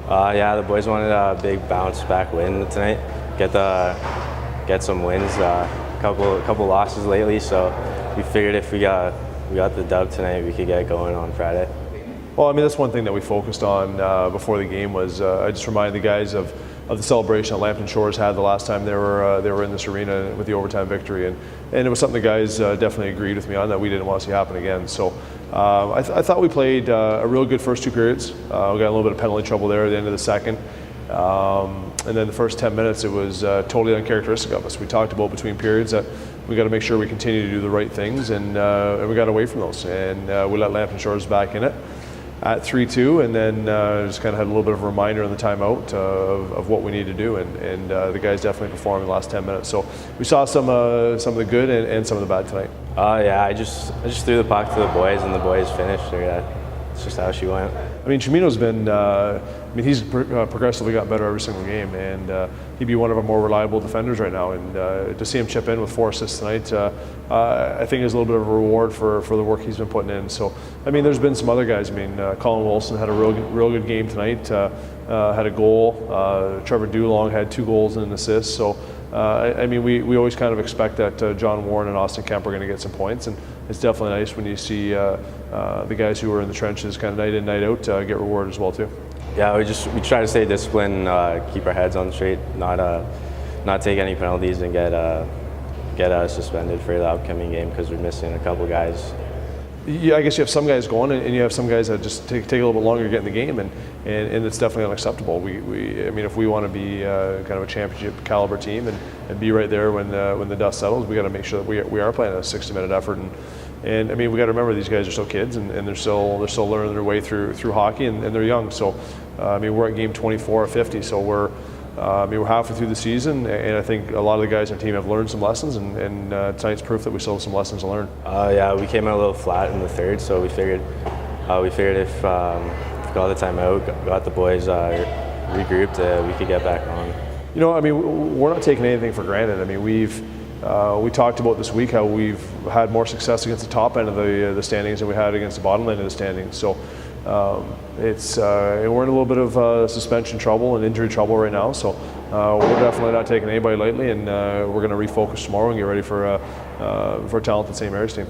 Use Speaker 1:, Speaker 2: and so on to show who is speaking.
Speaker 1: Yeah, the boys wanted a big bounce back win tonight. Get some wins. Couple losses lately, so we figured if we got the dub tonight, we could get going on Friday.
Speaker 2: Well, I mean, that's one thing that we focused on before the game was I just reminded the guys of the celebration that Lambton Shores had the last time they were in this arena with the overtime victory, and it was something the guys definitely agreed with me on that we didn't want to see happen again. So I thought we played a real good first 2 periods. We got a little bit of penalty trouble there at the end of the second. And then the first 10 minutes, it was totally uncharacteristic of us. We talked about between periods that we got to make sure we continue to do the right things, and we got away from those. And we let Lambton Shores back in it at 3-2, and then just kind of had a little bit of a reminder in the timeout of what we need to do. And the guys definitely performed in the last 10 minutes. So we saw some of the good and some of the bad tonight.
Speaker 1: Yeah, I just threw the puck to the boys, and the boys finished. So yeah, it's just how she went.
Speaker 2: I mean, Cimino's been, he's progressively got better every single game, and he'd be one of our more reliable defenders right now. And to see him chip in with 4 assists tonight, I think is a little bit of a reward for the work he's been putting in. So, I mean, there's been some other guys. I mean, Colin Wilson had a real good game tonight, had a goal. Trevor Dulong had 2 goals and an assist. So, I mean, we always kind of expect that John Warren and Austin Kemp are going to get some points, and it's definitely nice when you see the guys who are in the trenches kind of night in, night out get rewarded as well too.
Speaker 1: Yeah, we try to stay disciplined, keep our heads on straight, not take any penalties, and get suspended for the upcoming game because we're missing a couple guys.
Speaker 2: Yeah, I guess you have some guys going, and you have some guys that just take a little bit longer to get in the game, and it's definitely unacceptable. I mean, if we want to be kind of a championship caliber team and be right there when the dust settles, we got to make sure that we are playing a 60-minute effort. And I mean, we got to remember these guys are still kids, and they're still learning their way through hockey, and they're young. So, I mean, we're at game 24 of 50, so we're halfway through the season, and I think a lot of the guys on the team have learned some lessons, and tonight's proof that we still have some lessons to learn.
Speaker 1: Yeah, we came out a little flat in the third, so we figured if we got the timeout, got the boys regrouped, we could get back on.
Speaker 2: You know, I mean, we're not taking anything for granted. I mean, we talked about this week how we've had more success against the top end of the standings than we had against the bottom end of the standings. So we're in a little bit of suspension trouble and injury trouble right now. So we're definitely not taking anybody lightly, and we're going to refocus tomorrow and get ready for a talented St. Mary's team.